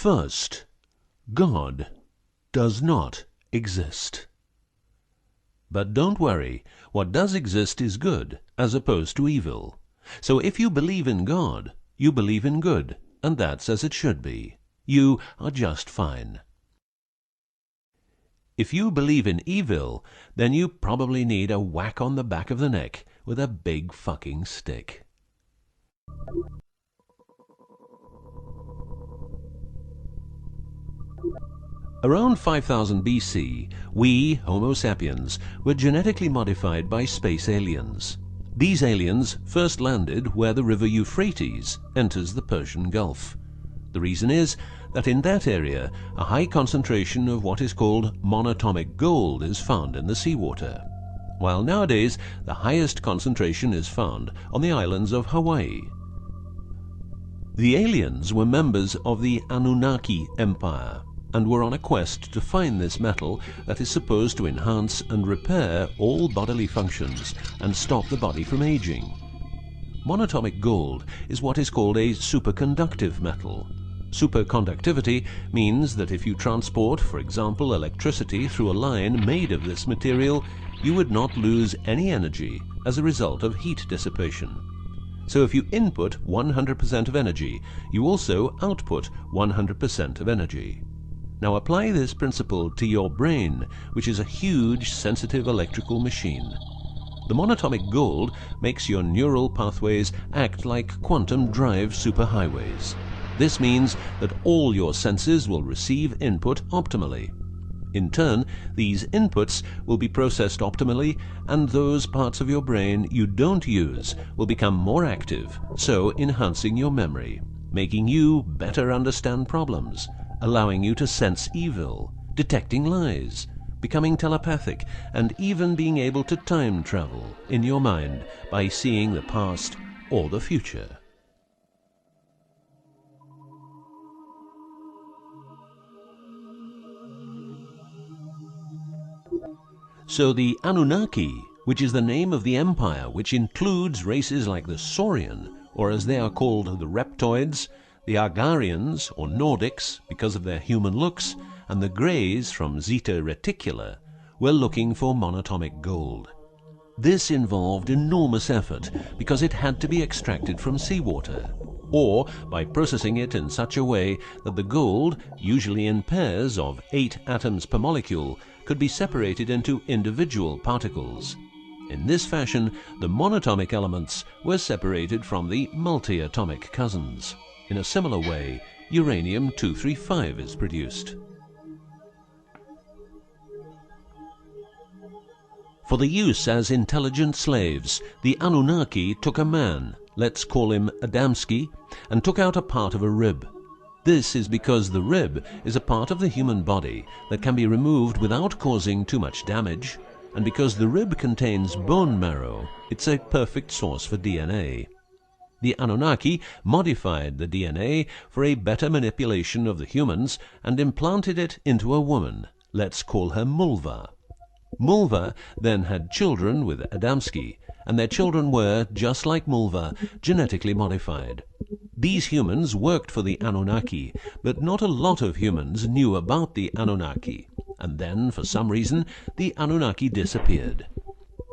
First, God does not exist. But don't worry, what does exist is good, as opposed to evil. So if you believe in God, you believe in good, and that's as it should be. You are just fine. If you believe in evil, then you probably need a whack on the back of the neck with a big fucking stick. Around 5000 BC, we, Homo sapiens, were genetically modified by space aliens. These aliens first landed where the river Euphrates enters the Persian Gulf. The reason is that in that area, a high concentration of what is called monatomic gold is found in the seawater, while nowadays the highest concentration is found on the islands of Hawaii. The aliens were members of the Annunaki Empire, and were on a quest to find this metal that is supposed to enhance and repair all bodily functions and stop the body from aging. Monatomic gold is what is called a superconductive metal. Superconductivity means that if you transport, for example, electricity through a line made of this material, you would not lose any energy as a result of heat dissipation. So if you input 100% of energy, you also output 100% of energy. Now apply this principle to your brain, which is a huge, sensitive electrical machine. The monatomic gold makes your neural pathways act like quantum drive superhighways. This means that all your senses will receive input optimally. In turn, these inputs will be processed optimally, and those parts of your brain you don't use will become more active, so enhancing your memory, making you better understand problems, allowing you to sense evil, detecting lies, becoming telepathic, and even being able to time travel in your mind by seeing the past or the future. So the Annunaki, which is the name of the empire which includes races like the Saurian, or as they are called the Reptoids, the Argarians, or Nordics, because of their human looks, and the Greys from Zeta Reticula, were looking for monatomic gold. This involved enormous effort because it had to be extracted from seawater, or by processing it in such a way that the gold, usually in pairs of 8 atoms per molecule, could be separated into individual particles. In this fashion, the monatomic elements were separated from the multi-atomic cousins. In a similar way, uranium-235 is produced. For the use as intelligent slaves, the Annunaki took a man, let's call him Adamski, and took out a part of a rib. This is because the rib is a part of the human body that can be removed without causing too much damage, and because the rib contains bone marrow, it's a perfect source for DNA. The Annunaki modified the DNA for a better manipulation of the humans and implanted it into a woman, let's call her Mulva. Mulva then had children with Adamski, and their children were, just like Mulva, genetically modified. These humans worked for the Annunaki, but not a lot of humans knew about the Annunaki, and then, for some reason, the Annunaki disappeared.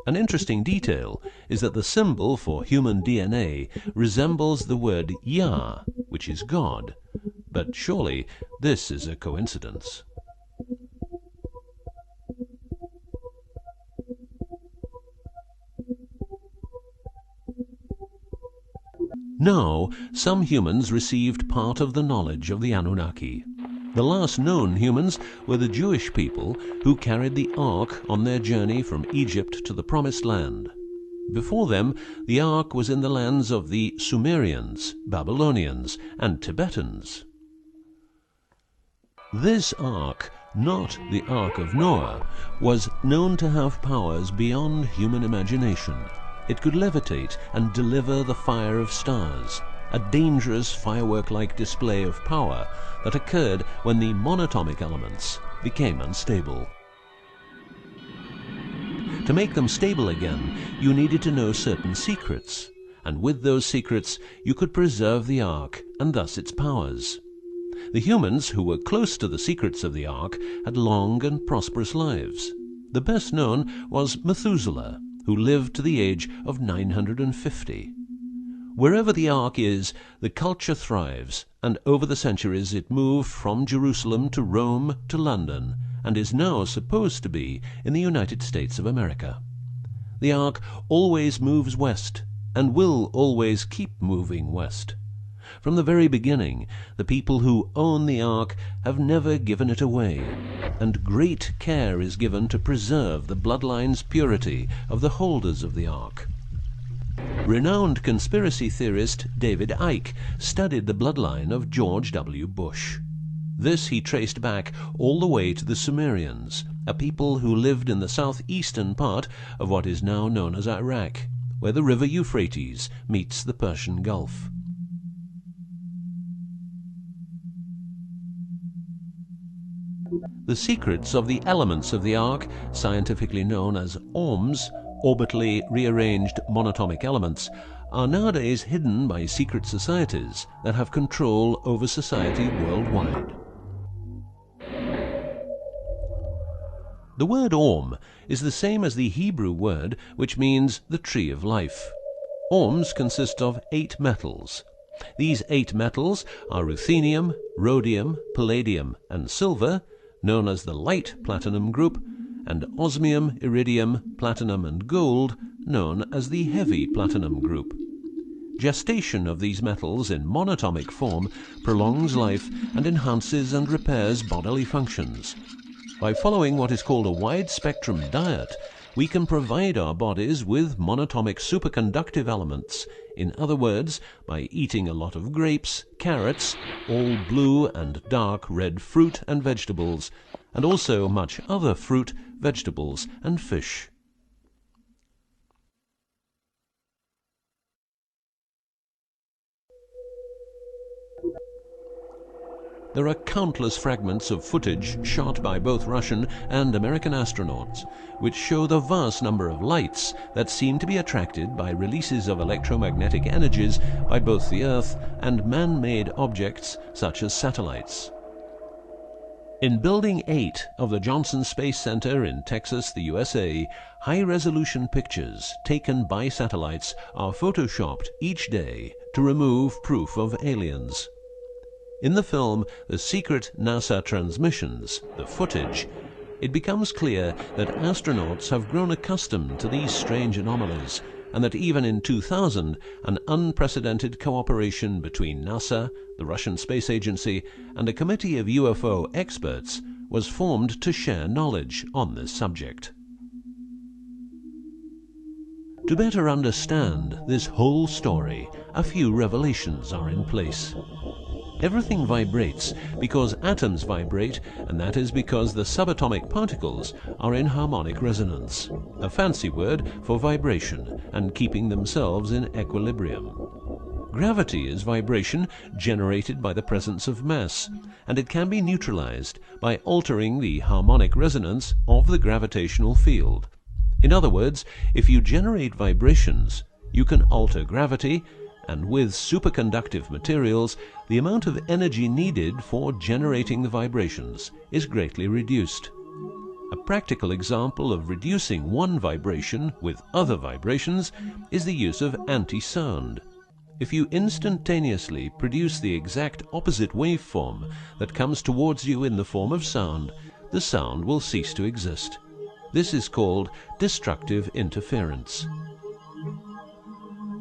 An interesting detail is that the symbol for human DNA resembles the word Yah, which is God, but surely this is a coincidence. Now, some humans received part of the knowledge of the Annunaki. The last known humans were the Jewish people who carried the Ark on their journey from Egypt to the Promised Land. Before them, the Ark was in the lands of the Sumerians, Babylonians, and Tibetans. This Ark, not the Ark of Noah, was known to have powers beyond human imagination. It could levitate and deliver the fire of stars, a dangerous firework-like display of power that occurred when the monatomic elements became unstable. To make them stable again, you needed to know certain secrets, and with those secrets you could preserve the Ark and thus its powers. The humans who were close to the secrets of the Ark had long and prosperous lives. The best known was Methuselah, who lived to the age of 950. Wherever the Ark is, the culture thrives, and over the centuries it moved from Jerusalem to Rome to London, and is now supposed to be in the United States of America. The Ark always moves west, and will always keep moving west. From the very beginning, the people who own the Ark have never given it away, and great care is given to preserve the bloodline's purity of the holders of the Ark. Renowned conspiracy theorist David Icke studied the bloodline of George W. Bush. This he traced back all the way to the Sumerians, a people who lived in the southeastern part of what is now known as Iraq, where the river Euphrates meets the Persian Gulf. The secrets of the elements of the Ark, scientifically known as ORMs, orbitally rearranged monatomic elements, are nowadays hidden by secret societies that have control over society worldwide. The word Orm is the same as the Hebrew word which means the tree of life. Orms consist of 8 metals. These 8 metals are ruthenium, rhodium, palladium, and silver, known as the light platinum group, and osmium, iridium, platinum, and gold, known as the heavy platinum group. Gestation of these metals in monatomic form prolongs life and enhances and repairs bodily functions. By following what is called a wide-spectrum diet, we can provide our bodies with monatomic superconductive elements. In other words, by eating a lot of grapes, carrots, all blue and dark red fruit and vegetables, and also much other fruit, vegetables, and fish. There are countless fragments of footage shot by both Russian and American astronauts, which show the vast number of lights that seem to be attracted by releases of electromagnetic energies by both the Earth and man-made objects such as satellites. In Building 8 of the Johnson Space Center in Texas, the USA, high-resolution pictures taken by satellites are photoshopped each day to remove proof of aliens. In the film The Secret NASA Transmissions, the footage, it becomes clear that astronauts have grown accustomed to these strange anomalies, and that even in 2000, an unprecedented cooperation between NASA, the Russian Space Agency, and a committee of UFO experts was formed to share knowledge on this subject. To better understand this whole story, a few revelations are in place. Everything vibrates because atoms vibrate, and that is because the subatomic particles are in harmonic resonance, a fancy word for vibration and keeping themselves in equilibrium. Gravity is vibration generated by the presence of mass, and it can be neutralized by altering the harmonic resonance of the gravitational field. In other words, if you generate vibrations, you can alter gravity, and with superconductive materials, the amount of energy needed for generating the vibrations is greatly reduced. A practical example of reducing one vibration with other vibrations is the use of anti-sound. If you instantaneously produce the exact opposite waveform that comes towards you in the form of sound, the sound will cease to exist. This is called destructive interference.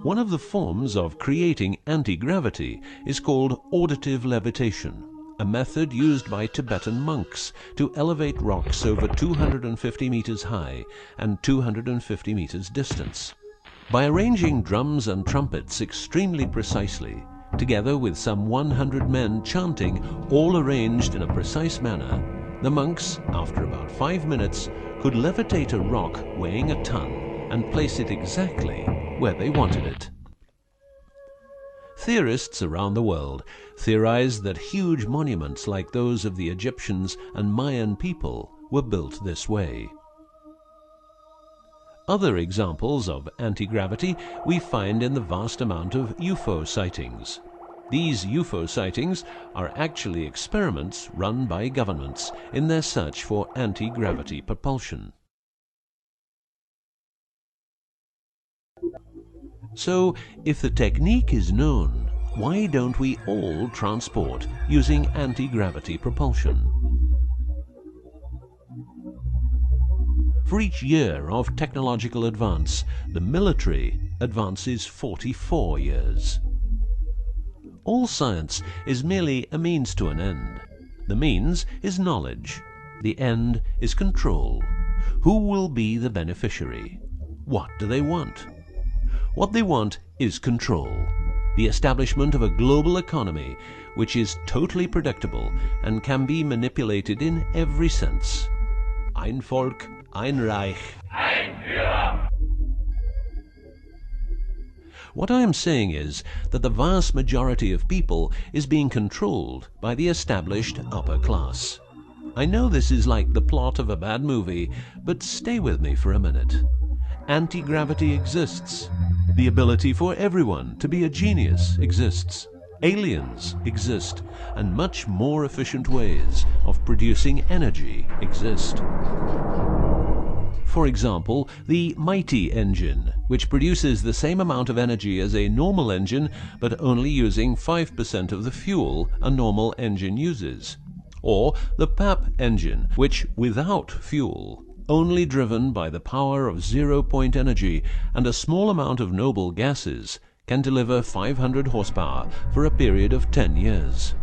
One of the forms of creating anti-gravity is called auditive levitation, a method used by Tibetan monks to elevate rocks over 250 meters high and 250 meters distance. By arranging drums and trumpets extremely precisely, together with some 100 men chanting, all arranged in a precise manner, the monks, after about 5 minutes, could levitate a rock weighing a ton and place it exactly where they wanted it. Theorists around the world theorize that huge monuments like those of the Egyptians and Mayan people were built this way. Other examples of anti-gravity we find in the vast amount of UFO sightings. These UFO sightings are actually experiments run by governments in their search for anti-gravity propulsion. So, if the technique is known, why don't we all transport using anti-gravity propulsion? For each year of technological advance, the military advances 44 years. All science is merely a means to an end. The means is knowledge. The end is control. Who will be the beneficiary? What do they want? What they want is control. The establishment of a global economy which is totally predictable and can be manipulated in every sense. Ein Volk, ein Reich, ein Führer. What I am saying is that the vast majority of people is being controlled by the established upper class. I know this is like the plot of a bad movie, but stay with me for a minute. Anti-gravity exists. The ability for everyone to be a genius exists. Aliens exist, and much more efficient ways of producing energy exist. For example, the mighty engine, which produces the same amount of energy as a normal engine, but only using 5% of the fuel a normal engine uses. Or the PAP engine, which without fuel, only driven by the power of zero-point energy and a small amount of noble gases, can deliver 500 horsepower for a period of 10 years.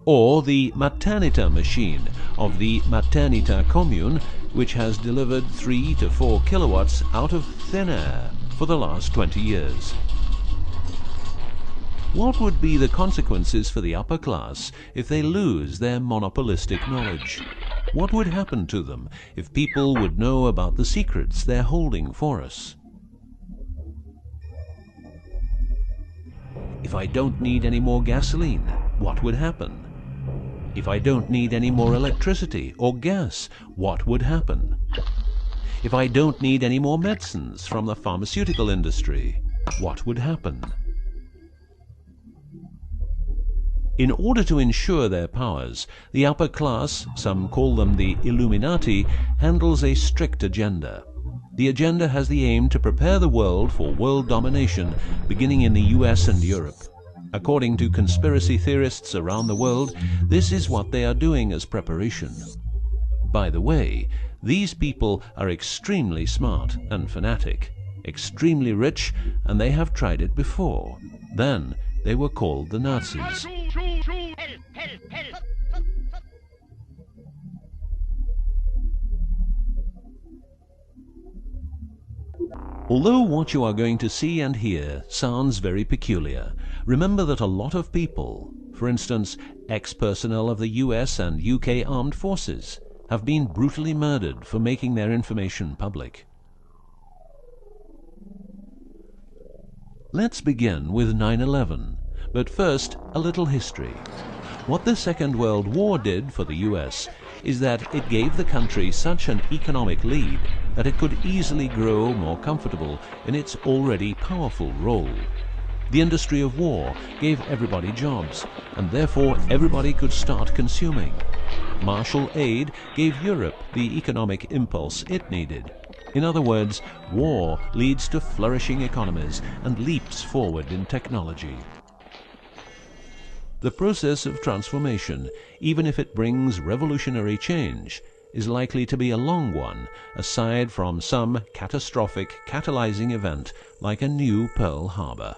Or the Maternita machine of the Maternita commune, which has delivered 3 to 4 kilowatts out of thin air for the last 20 years. What would be the consequences for the upper class if they lose their monopolistic knowledge? What would happen to them if people would know about the secrets they're holding for us? If I don't need any more gasoline, what would happen? If I don't need any more electricity or gas, what would happen? If I don't need any more medicines from the pharmaceutical industry, what would happen? In order to ensure their powers, the upper class, some call them the Illuminati, handles a strict agenda. The agenda has the aim to prepare the world for world domination, beginning in the US and Europe. According to conspiracy theorists around the world, this is what they are doing as preparation. By the way, these people are extremely smart and fanatic, extremely rich, and they have tried it before. Then they were called the Nazis. Although what you are going to see and hear sounds very peculiar, remember that a lot of people, for instance, ex-personnel of the US and UK armed forces, have been brutally murdered for making their information public. Let's begin with 9/11, but first a little history. What the Second World War did for the US is that it gave the country such an economic lead that it could easily grow more comfortable in its already powerful role. The industry of war gave everybody jobs, and therefore everybody could start consuming. Marshall aid gave Europe the economic impulse it needed. In other words, war leads to flourishing economies and leaps forward in technology. The process of transformation, even if it brings revolutionary change, is likely to be a long one, aside from some catastrophic catalyzing event like a new Pearl Harbor.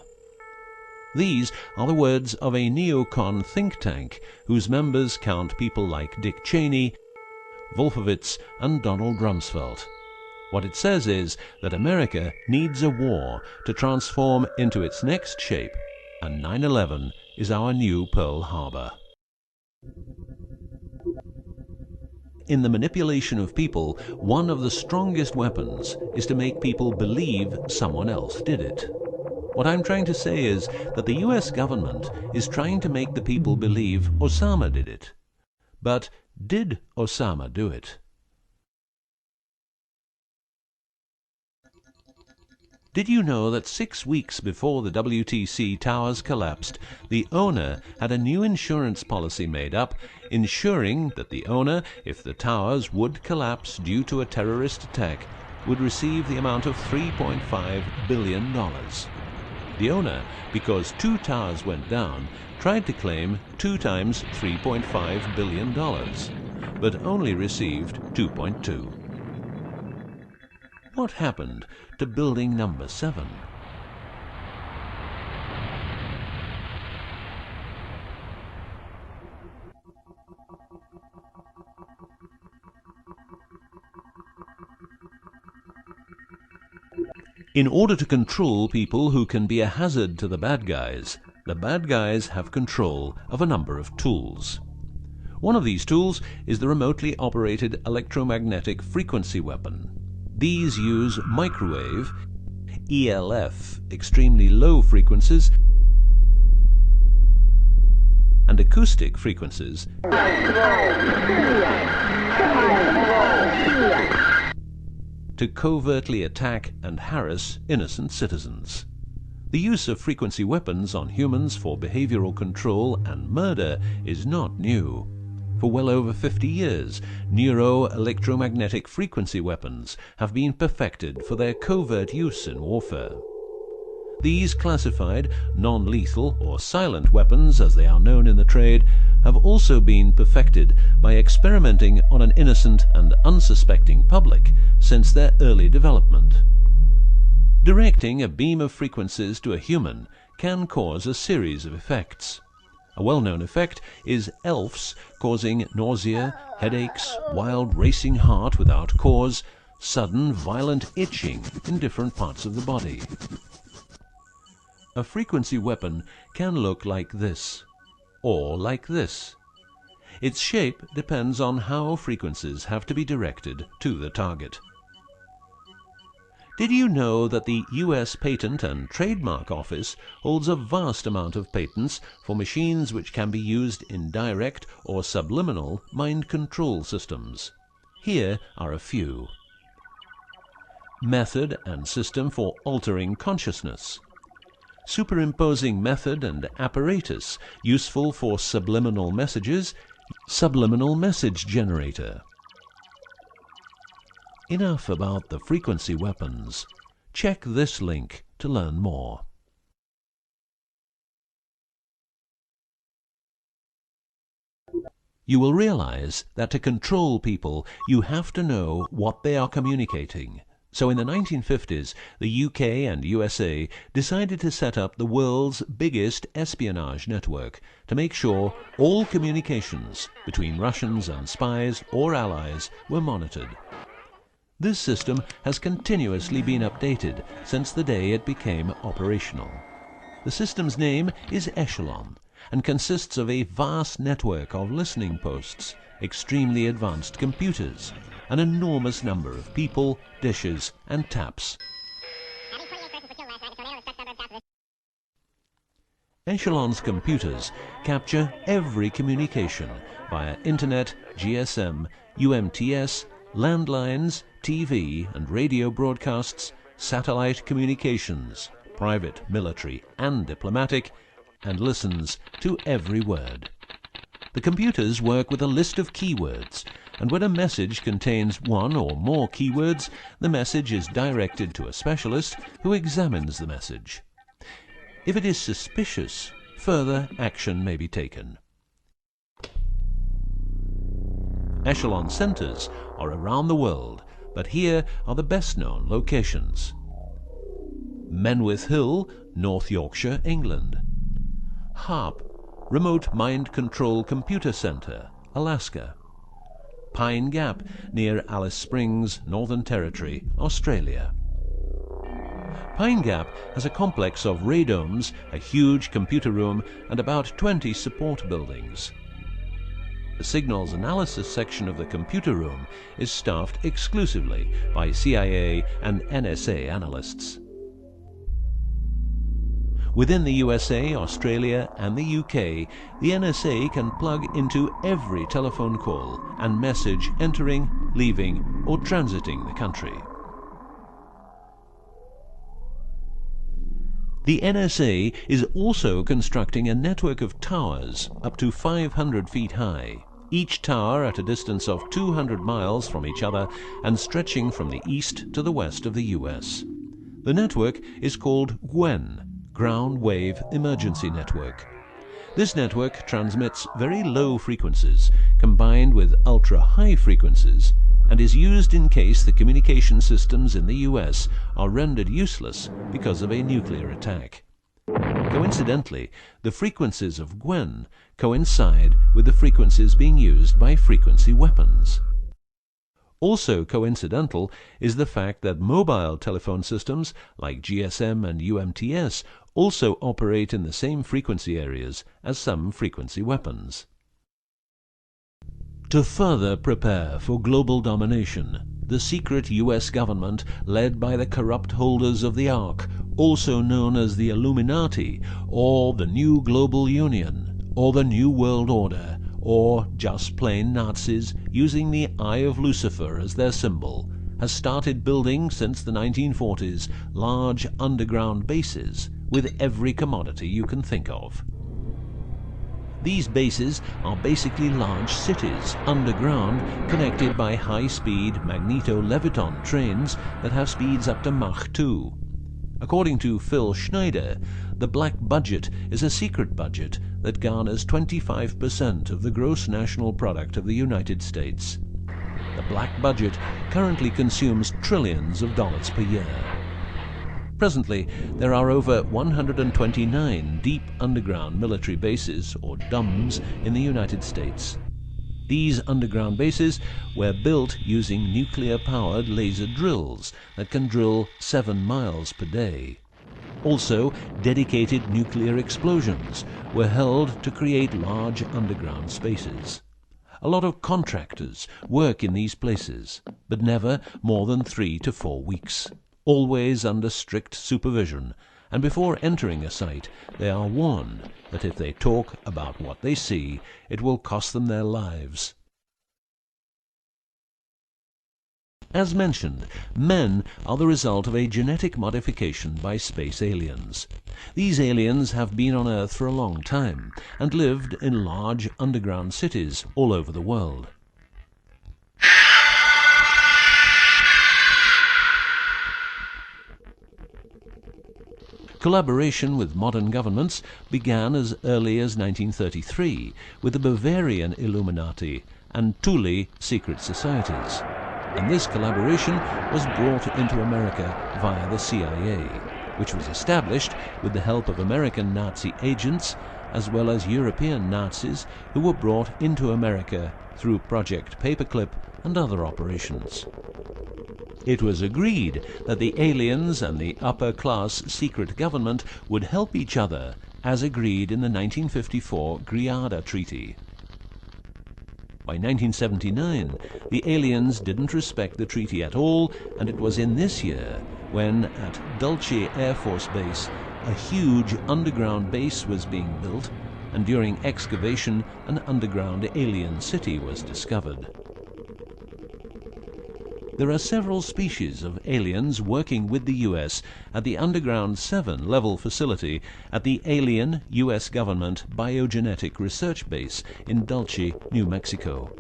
These are the words of a neocon think tank whose members count people like Dick Cheney, Wolfowitz, and Donald Rumsfeld. What it says is that America needs a war to transform into its next shape, and 9/11 is our new Pearl Harbor. In the manipulation of people, one of the strongest weapons is to make people believe someone else did it. What I'm trying to say is that the US government is trying to make the people believe Osama did it. But did Osama do it? Did you know that 6 weeks before the WTC towers collapsed, the owner had a new insurance policy made up, ensuring that the owner, if the towers would collapse due to a terrorist attack, would receive the amount of $3.5 billion. The owner, because 2 towers went down, tried to claim 2 times $3.5 billion, but only received 2.2. What happened to building number 7? In order to control people who can be a hazard to the bad guys have control of a number of tools. One of these tools is the remotely operated electromagnetic frequency weapon. These use microwave, ELF, extremely low frequencies, and acoustic frequencies to covertly attack and harass innocent citizens. The use of frequency weapons on humans for behavioral control and murder is not new. For well over 50 years, neuro-electromagnetic frequency weapons have been perfected for their covert use in warfare. These classified, non-lethal or silent weapons, as they are known in the trade, have also been perfected by experimenting on an innocent and unsuspecting public since their early development. Directing a beam of frequencies to a human can cause a series of effects. A well-known effect is ELFs, causing nausea, headaches, wild racing heart without cause, sudden violent itching in different parts of the body. A frequency weapon can look like this, or like this. Its shape depends on how frequencies have to be directed to the target. Did you know that the US Patent and Trademark Office holds a vast amount of patents for machines which can be used in direct or subliminal mind control systems? Here are a few. Method and system for altering consciousness. Superimposing method and apparatus useful for subliminal messages, subliminal message generator. Enough about the frequency weapons. Check this link to learn more. You will realize that to control people, you have to know what they are communicating. So in the 1950s, the UK and USA decided to set up the world's biggest espionage network to make sure all communications between Russians and spies or allies were monitored. This system has continuously been updated since the day it became operational. The system's name is Echelon and consists of a vast network of listening posts, extremely advanced computers, an enormous number of people, dishes, and taps. Echelon's computers capture every communication via Internet, GSM, UMTS, landlines, TV and radio broadcasts, satellite communications, private, military, and diplomatic, and listens to every word. The computers work with a list of keywords, and when a message contains one or more keywords, the message is directed to a specialist who examines the message. If it is suspicious, further action may be taken. Echelon centers are around the world, but here are the best-known locations. Menwith Hill, North Yorkshire, England. HARP, Remote Mind Control Computer Center, Alaska. Pine Gap, near Alice Springs, Northern Territory, Australia. Pine Gap has a complex of radomes, a huge computer room, and about 20 support buildings. The signals analysis section of the computer room is staffed exclusively by CIA and NSA analysts. Within the USA, Australia, and the UK, the NSA can plug into every telephone call and message entering, leaving, or transiting the country. The NSA is also constructing a network of towers up to 500 feet high, each tower at a distance of 200 miles from each other and stretching from the east to the west of the US. The network is called GWEN, Ground Wave Emergency Network. This network transmits very low frequencies combined with ultra-high frequencies and is used in case the communication systems in the US are rendered useless because of a nuclear attack. Coincidentally, the frequencies of GWEN coincide with the frequencies being used by frequency weapons. Also coincidental is the fact that mobile telephone systems like GSM and UMTS also operate in the same frequency areas as some frequency weapons. To further prepare for global domination, the secret US government, led by the corrupt holders of the Ark, also known as the Illuminati, or the New Global Union, or the New World Order, or just plain Nazis using the Eye of Lucifer as their symbol, has started building since the 1940s large underground bases with every commodity you can think of. These bases are basically large cities underground, connected by high-speed magneto-leviton trains that have speeds up to Mach 2. According to Phil Schneider, the black budget is a secret budget that garners 25% of the gross national product of the United States. The black budget currently consumes trillions of dollars per year. Presently, there are over 129 deep underground military bases, or DUMBs, in the United States. These underground bases were built using nuclear-powered laser drills that can drill 7 miles per day. Also, dedicated nuclear explosions were held to create large underground spaces. A lot of contractors work in these places, but never more than 3 to 4 weeks. Always under strict supervision, and before entering a site, they are warned that if they talk about what they see, it will cost them their lives. As mentioned, men are the result of a genetic modification by space aliens. These aliens have been on Earth for a long time and lived in large underground cities all over the world. Collaboration with modern governments began as early as 1933 with the Bavarian Illuminati and Thule secret societies, and this collaboration was brought into America via the CIA, which was established with the help of American Nazi agents as well as European Nazis who were brought into America through Project Paperclip and other operations. It was agreed that the aliens and the upper-class secret government would help each other, as agreed in the 1954 Greada Treaty. By 1979, the aliens didn't respect the treaty at all, and it was in this year when, at Dulce Air Force Base, a huge underground base was being built, and during excavation, an underground alien city was discovered. There are several species of aliens working with the US at the Underground 7 level facility at the Alien US Government Biogenetic Research Base in Dulce, New Mexico.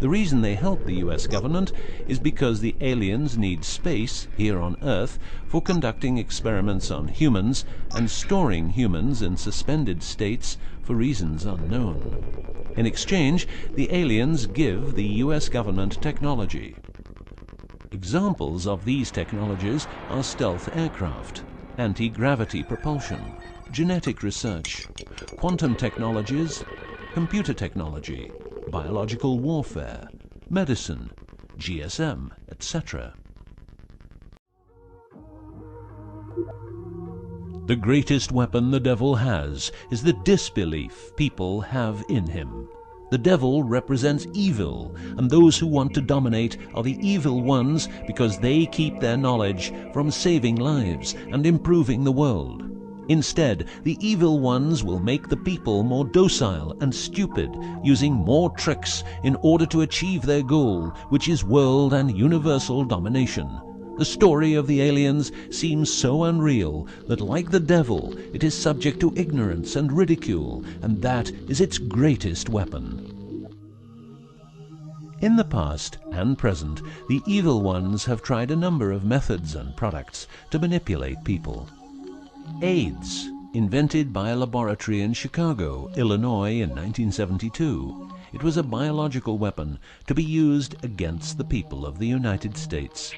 The reason they help the US government is because the aliens need space here on Earth for conducting experiments on humans and storing humans in suspended states for reasons unknown. In exchange, the aliens give the US government technology. Examples of these technologies are stealth aircraft, anti-gravity propulsion, genetic research, quantum technologies, computer technology, biological warfare, medicine, GSM, etc. The greatest weapon the devil has is the disbelief people have in him. The devil represents evil, and those who want to dominate are the evil ones because they keep their knowledge from saving lives and improving the world. Instead, the evil ones will make the people more docile and stupid, using more tricks in order to achieve their goal, which is world and universal domination. The story of the aliens seems so unreal that, like the devil, it is subject to ignorance and ridicule, and that is its greatest weapon. In the past and present, the evil ones have tried a number of methods and products to manipulate people. AIDS, invented by a laboratory in Chicago, Illinois in 1972. It was a biological weapon to be used against the people of the United States.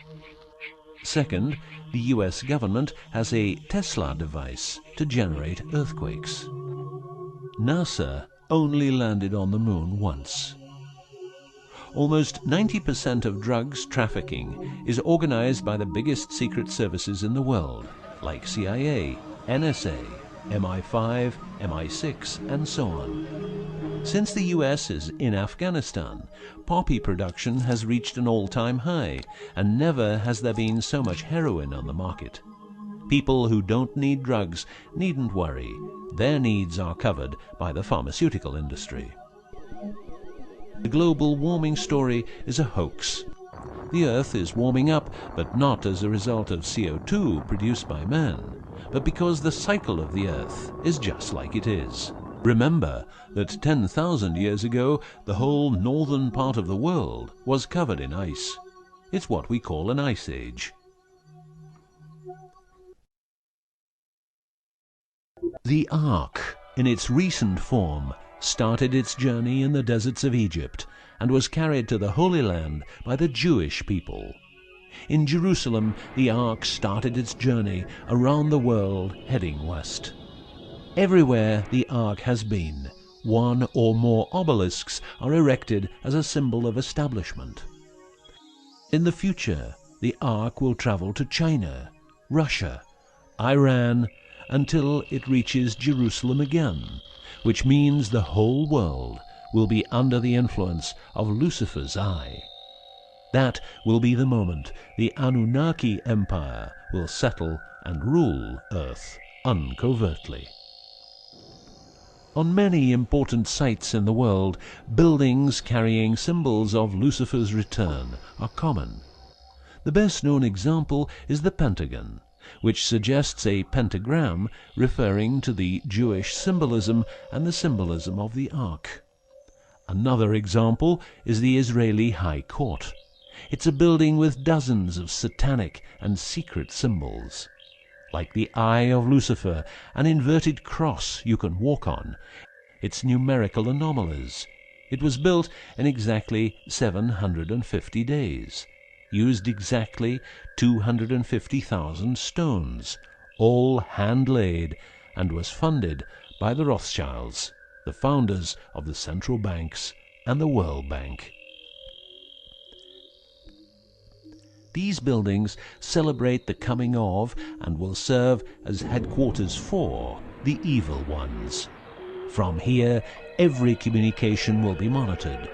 Second, the US government has a Tesla device to generate earthquakes. NASA only landed on the moon once. Almost 90% of drugs trafficking is organized by the biggest secret services in the world, like CIA, NSA, MI5, MI6, and so on. Since the US is in Afghanistan, poppy production has reached an all-time high, and never has there been so much heroin on the market. People who don't need drugs needn't worry. Their needs are covered by the pharmaceutical industry. The global warming story is a hoax. The Earth is warming up, but not as a result of CO2 produced by man, but because the cycle of the Earth is just like it is. Remember that 10,000 years ago, the whole northern part of the world was covered in ice. It's what we call an ice age. The Ark, in its recent form, started its journey in the deserts of Egypt and was carried to the Holy Land by the Jewish people. In Jerusalem, the Ark started its journey around the world, heading west. Everywhere the Ark has been, one or more obelisks are erected as a symbol of establishment. In the future, the Ark will travel to China, Russia, Iran, until it reaches Jerusalem again, which means the whole world will be under the influence of Lucifer's eye. That will be the moment the Annunaki Empire will settle and rule Earth uncovertly. On many important sites in the world, buildings carrying symbols of Lucifer's return are common. The best-known example is the Pentagon, which suggests a pentagram referring to the Jewish symbolism and the symbolism of the Ark. Another example is the Israeli High Court. It's a building with dozens of satanic and secret symbols. Like the eye of Lucifer, an inverted cross you can walk on. Its numerical anomalies. It was built in exactly 750 days. Used exactly 250,000 stones, all hand-laid, and was funded by the Rothschilds, the founders of the central banks and the World Bank. These buildings celebrate the coming of and will serve as headquarters for the evil ones. From here, every communication will be monitored.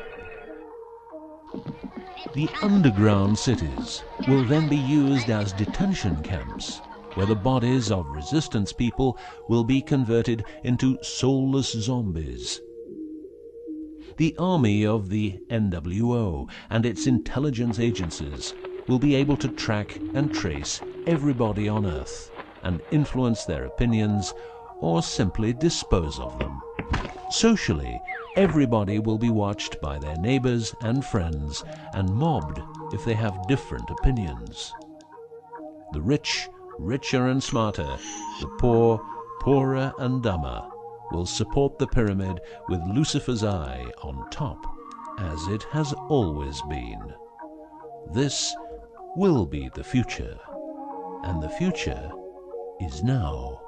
The underground cities will then be used as detention camps, where the bodies of resistance people will be converted into soulless zombies. The army of the NWO and its intelligence agencies will be able to track and trace everybody on Earth and influence their opinions or simply dispose of them. Socially, everybody will be watched by their neighbors and friends and mobbed if they have different opinions. The rich, richer and smarter, the poor, poorer and dumber, will support the pyramid with Lucifer's eye on top, as it has always been. This will be the future, and the future is now.